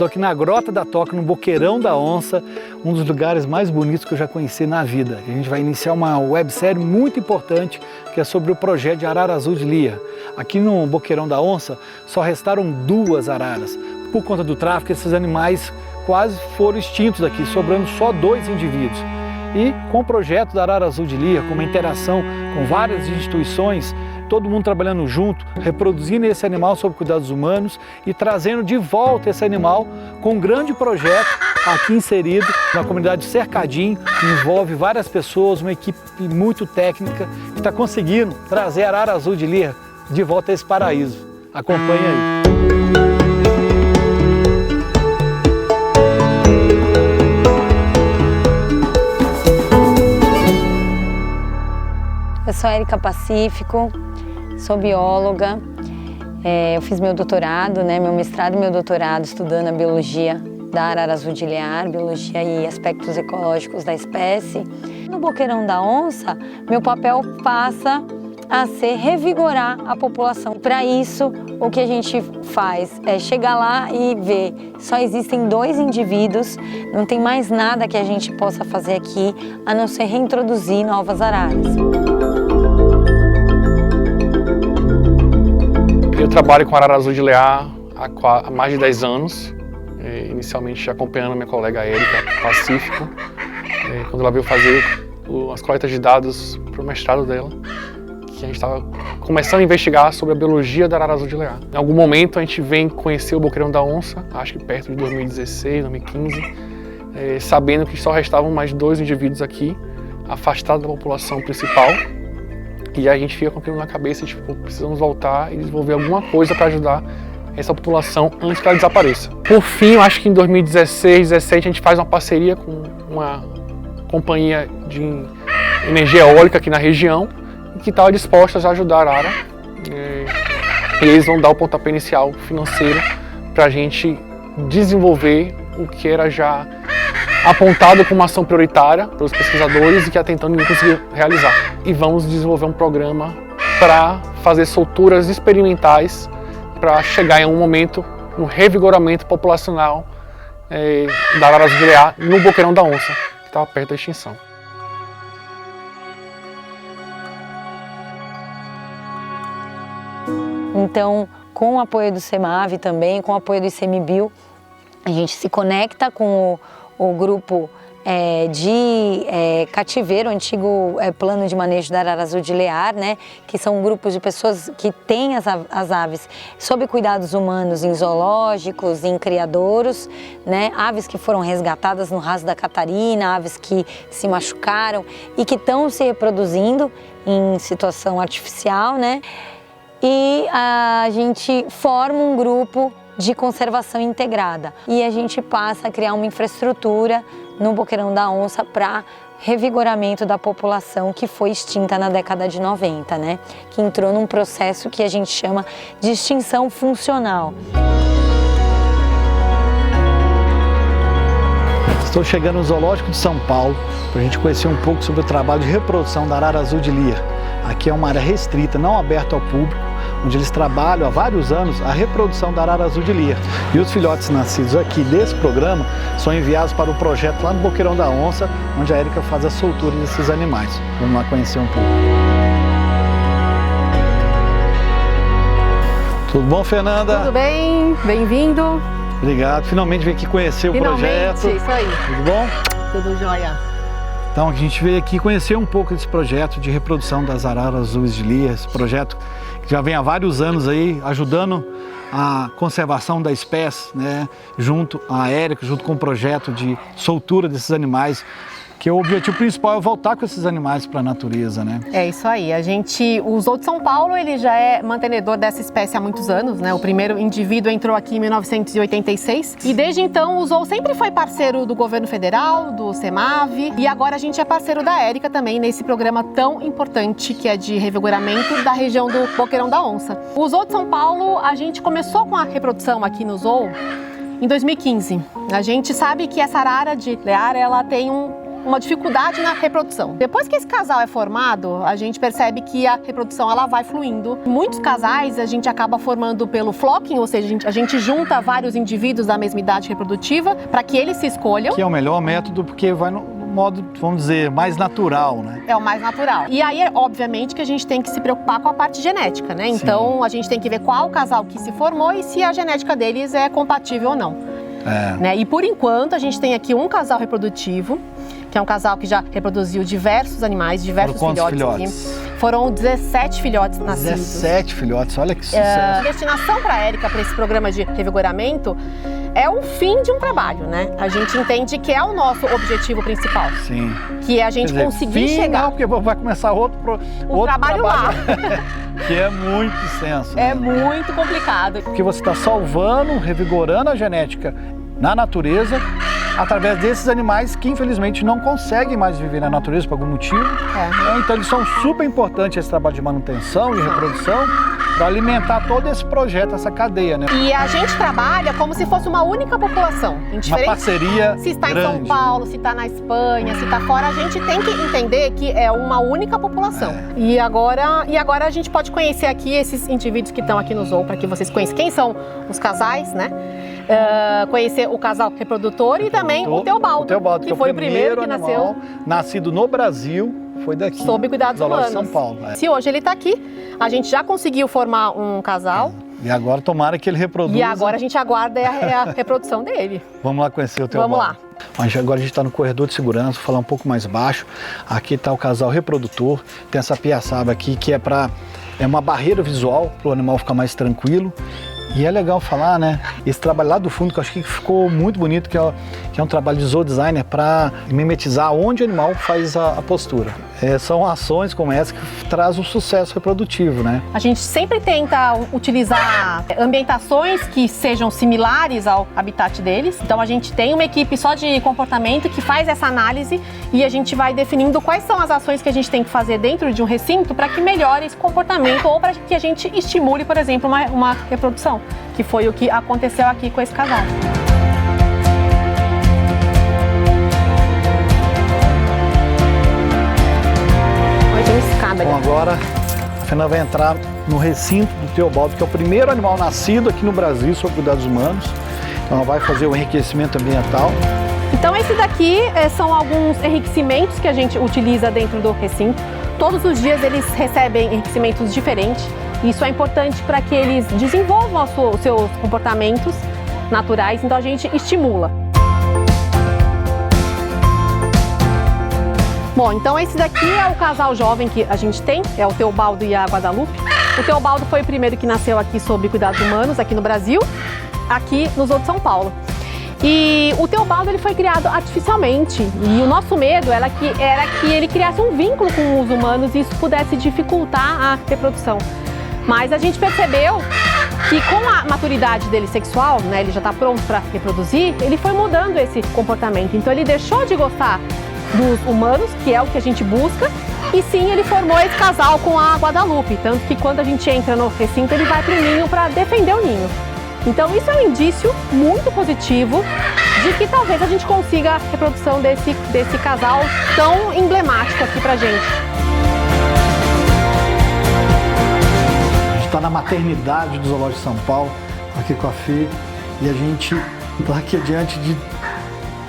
estou aqui na Grota da Toca, no Boqueirão da Onça, um dos lugares mais bonitos que eu já conheci na vida. A gente vai iniciar uma websérie muito importante, que é sobre o projeto de arara azul de Lia. Aqui no Boqueirão da Onça só restaram 2 araras. Por conta do tráfico, esses animais quase foram extintos aqui, sobrando só 2 indivíduos. E com o projeto da arara azul de Lia, com uma interação com várias instituições, todo mundo trabalhando junto, reproduzindo esse animal sob cuidados humanos e trazendo de volta esse animal com um grande projeto aqui inserido na comunidade Cercadinho, que envolve várias pessoas, uma equipe muito técnica que está conseguindo trazer a arara azul de Lia de volta a esse paraíso. Acompanhe aí. Eu sou Érica Pacífico, sou bióloga, eu fiz meu doutorado, meu mestrado e meu doutorado estudando a biologia da arara azul de Liar, biologia e aspectos ecológicos da espécie. No Boqueirão da Onça, meu papel passa a ser revigorar a população. Para isso, o que a gente faz é chegar lá e ver, só existem 2 indivíduos, não tem mais nada que a gente possa fazer aqui, a não ser reintroduzir novas araras. Eu trabalho com arara azul de Liar há mais de 10 anos, inicialmente acompanhando minha colega Érica Pacífico, quando ela veio fazer as coletas de dados para o mestrado dela, que a gente estava começando a investigar sobre a biologia da arara azul de Liar. Em algum momento a gente vem conhecer o Boqueirão da Onça, acho que perto de 2016, 2015, sabendo que só restavam mais 2 indivíduos aqui, afastados da população principal. E a gente fica com aquilo na cabeça, tipo, precisamos voltar e desenvolver alguma coisa para ajudar essa população antes que ela desapareça. Por fim, eu acho que em 2016, 2017 a gente faz uma parceria com uma companhia de energia eólica aqui na região, que estava disposta a ajudar a arara. E eles vão dar o pontapé inicial financeiro para a gente desenvolver o que era já apontado como uma ação prioritária pelos pesquisadores e que até então ninguém conseguiu realizar. E vamos desenvolver um programa para fazer solturas experimentais para chegar em um momento no revigoramento populacional da arara azul de Liar no Boqueirão da Onça, que estava perto da extinção. Então, com o apoio do CEMAV também, com o apoio do ICMBio, a gente se conecta com o grupo de cativeiro, o antigo plano de manejo da arara azul de Liar, que são grupos de pessoas que têm as aves sob cuidados humanos em zoológicos, em criadouros, aves que foram resgatadas no Raso da Catarina, aves que se machucaram e que estão se reproduzindo em situação artificial, E a gente forma um grupo de conservação integrada e a gente passa a criar uma infraestrutura no Boqueirão da Onça para revigoramento da população que foi extinta na década de 90, que entrou num processo que a gente chama de extinção funcional. Estou chegando no Zoológico de São Paulo para a gente conhecer um pouco sobre o trabalho de reprodução da arara azul de Lia. Aqui é uma área restrita, não aberta ao público, onde eles trabalham há vários anos a reprodução da arara azul de Lia. E os filhotes nascidos aqui desse programa são enviados para o projeto lá no Boqueirão da Onça, onde a Érica faz a soltura desses animais. Vamos lá conhecer um pouco. Tudo bom, Fernanda? Tudo bem, bem-vindo. Obrigado, finalmente vim aqui conhecer o projeto. Isso aí. Tudo bom? Tudo jóia. Então a gente veio aqui conhecer um pouco desse projeto de reprodução das araras azuis de Lia, esse projeto que já vem há vários anos aí ajudando a conservação da espécie, junto à Érica, junto com o projeto de soltura desses animais, que o objetivo principal é voltar com esses animais para a natureza, É isso aí. O Zoo de São Paulo, ele já é mantenedor dessa espécie há muitos anos, O primeiro indivíduo entrou aqui em 1986 e desde então o Zoo sempre foi parceiro do governo federal, do CEMAV e agora a gente é parceiro da Érica também nesse programa tão importante que é de revigoramento da região do Boqueirão da Onça. O Zoo de São Paulo, a gente começou com a reprodução aqui no Zoo em 2015. A gente sabe que essa arara de Liar, ela tem uma dificuldade na reprodução. Depois que esse casal é formado, a gente percebe que a reprodução ela vai fluindo. Muitos casais a gente acaba formando pelo flocking, ou seja, a gente junta vários indivíduos da mesma idade reprodutiva para que eles se escolham. Que é o melhor método porque vai no modo, vamos dizer, mais natural, né? É o mais natural. E aí, obviamente, que a gente tem que se preocupar com a parte genética, né? Então, a gente tem que ver qual casal que se formou e se a genética deles é compatível ou não. Né? E por enquanto, a gente tem aqui um casal reprodutivo, que é um casal que já reproduziu diversos animais, diversos filhotes. Foram 17 filhotes nascidos. 17 filhotes, olha que sucesso. A destinação para a Érica, para esse programa de revigoramento, é o fim de um trabalho, né? A gente entende que é o nosso objetivo principal. Sim. Que é a gente conseguir chegar. Não, porque vai começar outro trabalho lá. Que é muito extenso. É muito complicado. Porque você está salvando, revigorando a genética na natureza, através desses animais que infelizmente não conseguem mais viver na natureza por algum motivo. Então eles são super importantes esse trabalho de manutenção e reprodução para alimentar todo esse projeto, essa cadeia, né? E a gente trabalha como se fosse uma única população. Uma parceria se está grande. Em São Paulo, se está na Espanha, se está fora, a gente tem que entender que é uma única população. E agora a gente pode conhecer aqui esses indivíduos que estão aqui no zoo, para que vocês conheçam quem são os casais, né? Conhecer o casal reprodutor e também o Teobaldo, que foi o primeiro que nasceu. Nascido no Brasil, foi daqui. Sob cuidados humanos. De São Paulo. Se hoje ele está aqui, a gente já conseguiu formar um casal. E agora tomara que ele reproduza. E agora a gente aguarda a reprodução dele. Vamos lá conhecer o Teobaldo. Vamos lá. Agora a gente está no corredor de segurança, vou falar um pouco mais baixo. Aqui está o casal reprodutor, tem essa piaçaba aqui que é uma barreira visual para o animal ficar mais tranquilo. E é legal falar, né? Esse trabalho lá do fundo, que eu acho que ficou muito bonito, que é um trabalho de zoo designer para mimetizar onde o animal faz a postura. São ações como essa que traz o sucesso reprodutivo, né? A gente sempre tenta utilizar ambientações que sejam similares ao habitat deles. Então a gente tem uma equipe só de comportamento que faz essa análise e a gente vai definindo quais são as ações que a gente tem que fazer dentro de um recinto para que melhore esse comportamento ou para que a gente estimule, por exemplo, uma reprodução, que foi o que aconteceu aqui com esse casal. Então agora a Fernanda vai entrar no recinto do Teobaldo, que é o primeiro animal nascido aqui no Brasil sob cuidados humanos. Então ela vai fazer o enriquecimento ambiental. Então esse daqui são alguns enriquecimentos que a gente utiliza dentro do recinto. Todos os dias eles recebem enriquecimentos diferentes. Isso é importante para que eles desenvolvam os seus comportamentos naturais, então a gente estimula. Bom, então esse daqui é o casal jovem que a gente tem, é o Teobaldo e a Guadalupe. O Teobaldo foi o primeiro que nasceu aqui sob cuidados humanos, aqui no Brasil, aqui no Zoo de São Paulo. E o Teobaldo ele foi criado artificialmente e o nosso medo era que ele criasse um vínculo com os humanos e isso pudesse dificultar a reprodução. Mas a gente percebeu que com a maturidade dele sexual, né, ele já está pronto para reproduzir, ele foi mudando esse comportamento. Então ele deixou de gostar dos humanos, que é o que a gente busca, e sim, ele formou esse casal com a Guadalupe, tanto que quando a gente entra no recinto, ele vai para o ninho para defender o ninho. Então isso é um indício muito positivo de que talvez a gente consiga a reprodução desse casal tão emblemático aqui pra gente. A gente está na maternidade do Zoológico de São Paulo, aqui com a Fê, e a gente está aqui diante de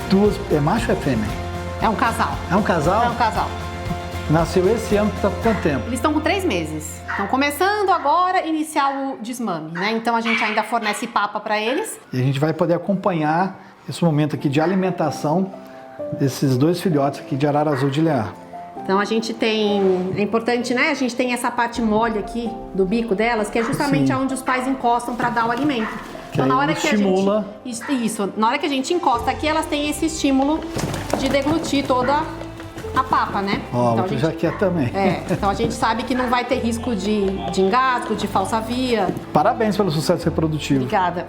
duas... É macho ou é fêmea? É um casal. É um casal? É um casal. Nasceu esse ano, está com quanto tempo? Eles estão com 3 meses. Estão começando agora a iniciar o desmame, né? Então a gente ainda fornece papa para eles. E a gente vai poder acompanhar esse momento aqui de alimentação desses 2 filhotes aqui de arara azul de Lear. Então a gente tem, é importante, né? A gente tem essa parte mole aqui do bico delas, que é justamente onde os pais encostam para dar o alimento. Então na hora que estimula... na hora que a gente encosta aqui, elas têm esse estímulo de deglutir toda a papa, né? Ó, então, a gente já quer também. Então a gente sabe que não vai ter risco de engasgo, de falsa via. Parabéns pelo sucesso reprodutivo. Obrigada.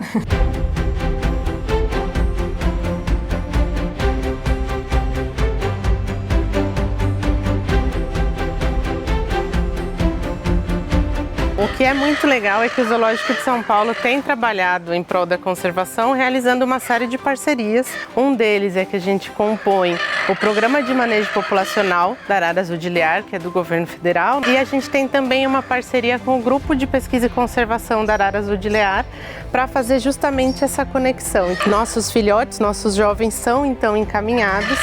O que é muito legal é que o Zoológico de São Paulo tem trabalhado em prol da conservação, realizando uma série de parcerias. Um deles é que a gente compõe o Programa de Manejo Populacional da arara azul de Lear, que é do governo federal, e a gente tem também uma parceria com o Grupo de Pesquisa e Conservação da arara azul de Lear para fazer justamente essa conexão. Nossos filhotes, nossos jovens são então encaminhados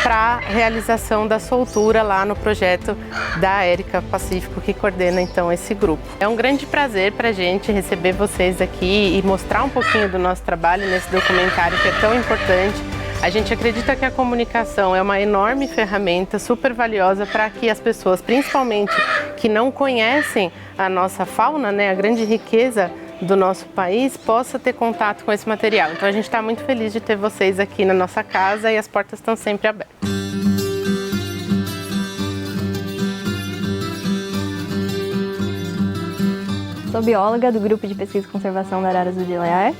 para a realização da soltura lá no projeto da Érica Pacífico, que coordena então esse grupo. É um grande prazer para a gente receber vocês aqui e mostrar um pouquinho do nosso trabalho nesse documentário que é tão importante. A gente acredita que a comunicação é uma enorme ferramenta, super valiosa para que as pessoas, principalmente que não conhecem a nossa fauna, né, a grande riqueza do nosso país, possa ter contato com esse material. Então a gente está muito feliz de ter vocês aqui na nossa casa e as portas estão sempre abertas. Sou bióloga do Grupo de Pesquisa e Conservação da arara azul de Lear,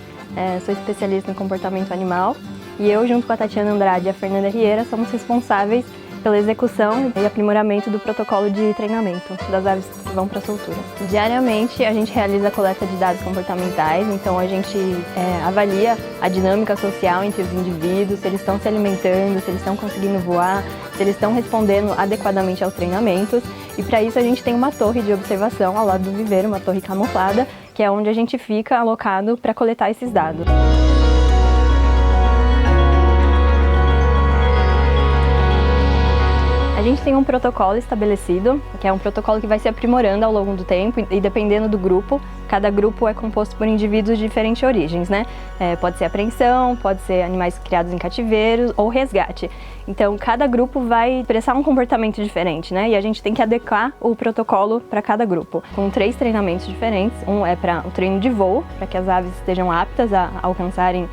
sou especialista em comportamento animal e eu, junto com a Tatiana Andrade e a Fernanda Rieira, somos responsáveis pela execução e aprimoramento do protocolo de treinamento das aves que vão para a soltura. Diariamente a gente realiza a coleta de dados comportamentais, então a gente avalia a dinâmica social entre os indivíduos, se eles estão se alimentando, se eles estão conseguindo voar, se eles estão respondendo adequadamente aos treinamentos, e para isso a gente tem uma torre de observação ao lado do viveiro, uma torre camuflada, que é onde a gente fica alocado para coletar esses dados. A gente tem um protocolo estabelecido, que é um protocolo que vai se aprimorando ao longo do tempo e dependendo do grupo, cada grupo é composto por indivíduos de diferentes origens, né? Pode ser apreensão, pode ser animais criados em cativeiros ou resgate. Então, cada grupo vai expressar um comportamento diferente, né? E a gente tem que adequar o protocolo para cada grupo, com 3 treinamentos diferentes. Um é para o treino de voo, para que as aves estejam aptas a alcançarem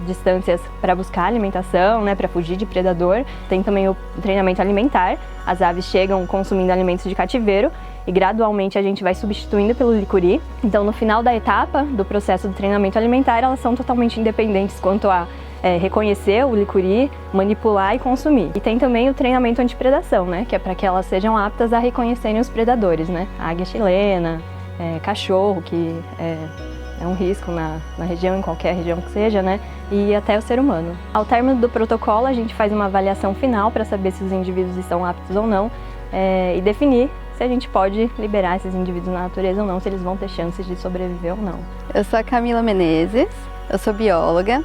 distâncias para buscar alimentação, né, para fugir de predador. Tem também o treinamento alimentar. As aves chegam consumindo alimentos de cativeiro e gradualmente a gente vai substituindo pelo licuri. Então, no final da etapa do processo do treinamento alimentar, elas são totalmente independentes quanto a reconhecer o licuri, manipular e consumir. E tem também o treinamento antipredação, né, que é para que elas sejam aptas a reconhecerem os predadores, né, a águia chilena, cachorro, que é um risco na região, em qualquer região que seja, né? E até o ser humano. Ao término do protocolo, a gente faz uma avaliação final para saber se os indivíduos estão aptos ou não e definir se a gente pode liberar esses indivíduos na natureza ou não, se eles vão ter chances de sobreviver ou não. Eu sou a Camila Menezes, eu sou bióloga.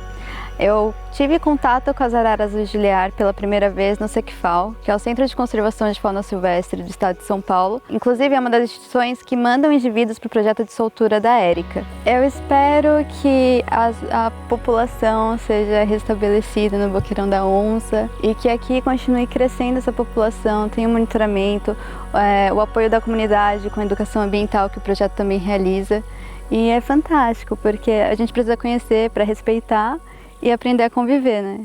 Eu tive contato com as araras azuis de Lear pela primeira vez no CECFAL, que é o Centro de Conservação de Fauna Silvestre do Estado de São Paulo. Inclusive, é uma das instituições que mandam indivíduos para o projeto de soltura da Érica. Eu espero que a população seja restabelecida no Boqueirão da Onça e que aqui continue crescendo essa população, tenha um monitoramento, o apoio da comunidade com a educação ambiental que o projeto também realiza. E é fantástico, porque a gente precisa conhecer para respeitar e aprender a conviver, né?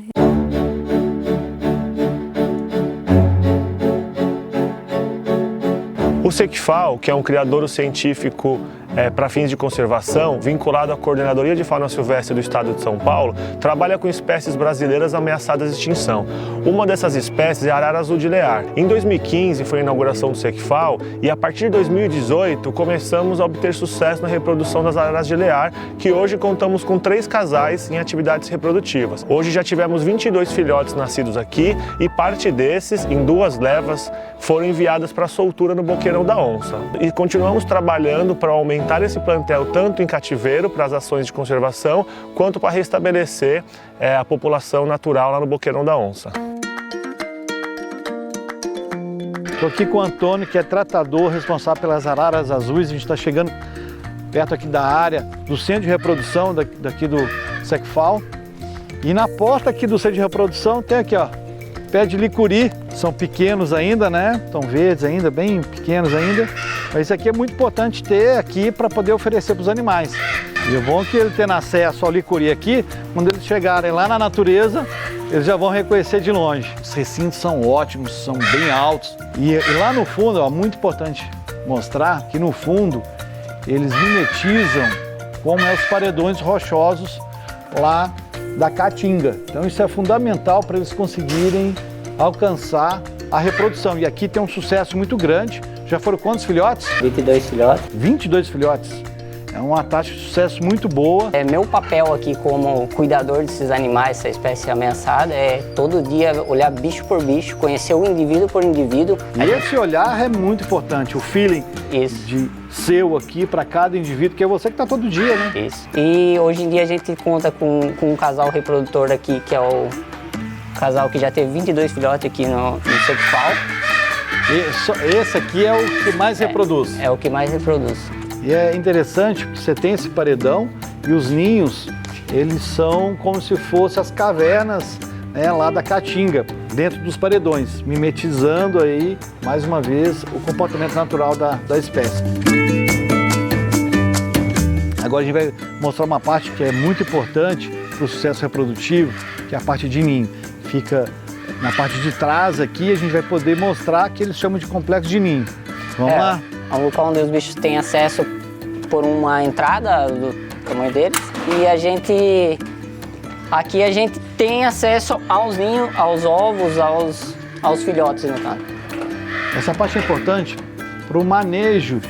O CECFAL, que é um criadouro científico para fins de conservação, vinculado à Coordenadoria de Fauna Silvestre do Estado de São Paulo, trabalha com espécies brasileiras ameaçadas de extinção. Uma dessas espécies é a arara azul de Lear. Em 2015 foi a inauguração do CECFAL e a partir de 2018 começamos a obter sucesso na reprodução das araras de Lear, que hoje contamos com 3 casais em atividades reprodutivas. Hoje já tivemos 22 filhotes nascidos aqui e parte desses, em 2 levas, foram enviadas para soltura no Boqueirão da Onça. E continuamos trabalhando para aumentar esse plantel tanto em cativeiro para as ações de conservação, quanto para restabelecer a população natural lá no Boqueirão da Onça. Estou aqui com o Antônio, que é tratador responsável pelas araras azuis. A gente está chegando perto aqui da área do centro de reprodução daqui do CECFAL. E na porta aqui do centro de reprodução tem aqui, ó, pé de licuri. São pequenos ainda, né? Estão verdes ainda, bem pequenos ainda. Mas isso aqui é muito importante ter aqui para poder oferecer para os animais. E o bom é que ele tendo acesso ao licuri aqui, quando eles chegarem lá na natureza, eles já vão reconhecer de longe. Os recintos são ótimos, são bem altos. E lá no fundo, ó, muito importante mostrar que no fundo eles mimetizam como é os paredões rochosos lá da Caatinga. Então isso é fundamental para eles conseguirem alcançar a reprodução. E aqui tem um sucesso muito grande. Já foram quantos filhotes? 22 filhotes. 22 filhotes. É uma taxa de sucesso muito boa. Meu papel aqui como cuidador desses animais, essa espécie ameaçada, é todo dia olhar bicho por bicho, conhecer o indivíduo por indivíduo. E esse olhar é muito importante, o feeling Isso. de seu aqui para cada indivíduo, que é você que está todo dia, né? Isso. E hoje em dia a gente conta com um casal reprodutor aqui, que é o casal que já teve 22 filhotes aqui no Secfal. Esse aqui é o que mais reproduz. É o que mais reproduz. E é interessante porque você tem esse paredão e os ninhos, eles são como se fossem as cavernas, né, lá da Caatinga, dentro dos paredões, mimetizando aí, mais uma vez, o comportamento natural da espécie. Agora a gente vai mostrar uma parte que é muito importante para o sucesso reprodutivo, que é a parte de ninho. Fica na parte de trás aqui, a gente vai poder mostrar que eles chamam de complexo de ninho. Vamos lá? É um local onde os bichos têm acesso por uma entrada do tamanho deles. E aqui a gente tem acesso aos ninhos, aos ovos, aos filhotes, no caso. Essa parte é importante para o manejo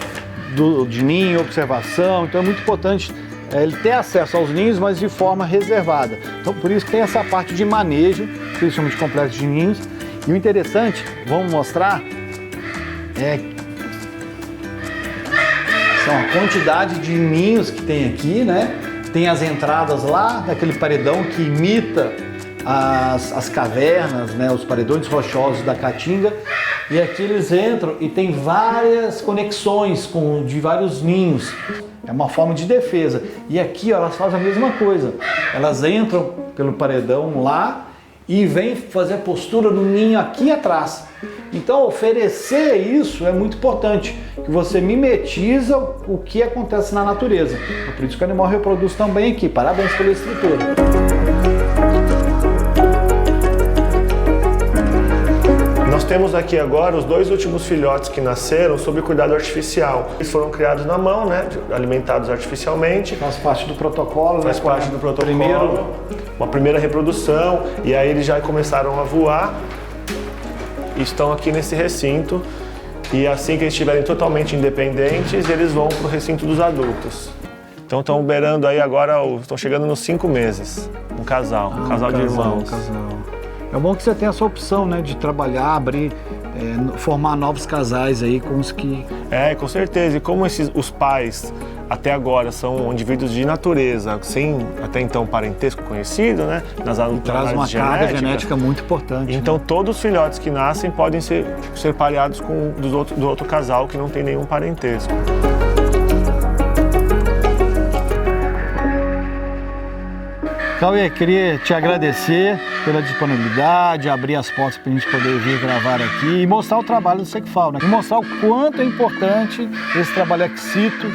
de ninho, observação. Então é muito importante ele ter acesso aos ninhos, mas de forma reservada. Então por isso tem essa parte de manejo, que eles chamam de complexo de ninhos. E o interessante, vamos mostrar, são a quantidade de ninhos que tem aqui, né? Tem as entradas lá daquele paredão que imita as cavernas, né? Os paredões rochosos da Caatinga. E aqui eles entram e tem várias conexões de vários ninhos. É uma forma de defesa. E aqui ó, elas fazem a mesma coisa. Elas entram pelo paredão lá e vêm fazer a postura no ninho aqui atrás. Então oferecer isso é muito importante, que você mimetiza o que acontece na natureza. É por isso que o animal reproduz também aqui. Parabéns pela estrutura. Nós temos aqui agora os 2 últimos filhotes que nasceram sob cuidado artificial. Eles foram criados na mão, né, alimentados artificialmente. Faz parte do protocolo, Faz parte do protocolo. Uma primeira reprodução, e aí eles já começaram a voar. Estão aqui nesse recinto, e assim que eles estiverem totalmente independentes, eles vão para o recinto dos adultos. Então estão beirando aí agora, estão chegando nos 5 meses, um casal de irmãos. É bom que você tenha essa opção, né, de trabalhar, abrir, formar novos casais aí com os que... Com certeza. E como os pais até agora são indivíduos de natureza, sem até então parentesco conhecido, né? Traz uma carga genética muito importante. Então né? todos os filhotes que nascem podem ser pareados com do outro casal que não tem nenhum parentesco. Cauê, queria te agradecer pela disponibilidade, abrir as portas para a gente poder vir gravar aqui e mostrar o trabalho do Secfal, né? E mostrar o quanto é importante esse trabalho ex-situ.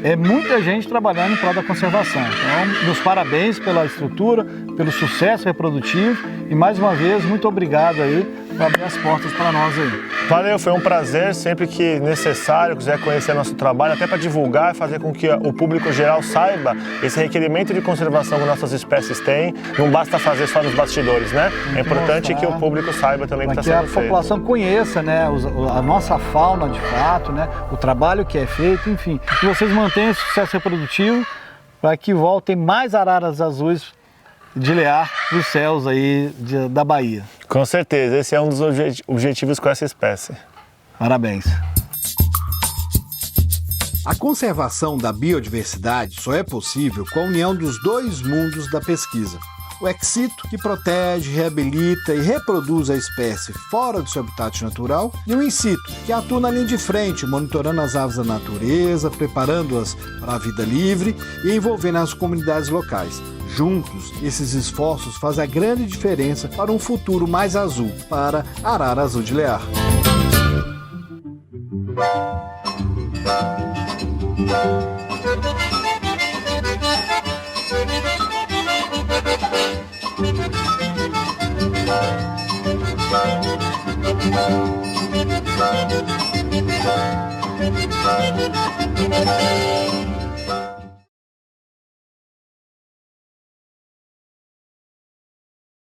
É muita gente trabalhando em prol da conservação. Então, meus parabéns pela estrutura, pelo sucesso reprodutivo e mais uma vez, muito obrigado aí por abrir as portas para nós aí. Valeu, foi um prazer, sempre que necessário, quiser conhecer nosso trabalho, até para divulgar e fazer com que o público geral saiba esse requerimento de conservação que nossas espécies têm. Não basta fazer só nos bastidores, né? É importante que o público saiba também o que está sendo feito. Que a população conheça, né, a nossa fauna de fato, né, o trabalho que é feito, enfim. Que vocês mantenham esse sucesso reprodutivo para que voltem mais araras azuis de Lear para os céus aí da Bahia. Com certeza, esse é um dos objetivos com essa espécie. Parabéns. A conservação da biodiversidade só é possível com a união dos 2 mundos da pesquisa. O ex-situ, que protege, reabilita e reproduz a espécie fora do seu habitat natural, e o in-situ, que atua na linha de frente, monitorando as aves da natureza, preparando-as para a vida livre e envolvendo as comunidades locais. Juntos, esses esforços fazem a grande diferença para um futuro mais azul, para a arara azul de Lear. Thank you.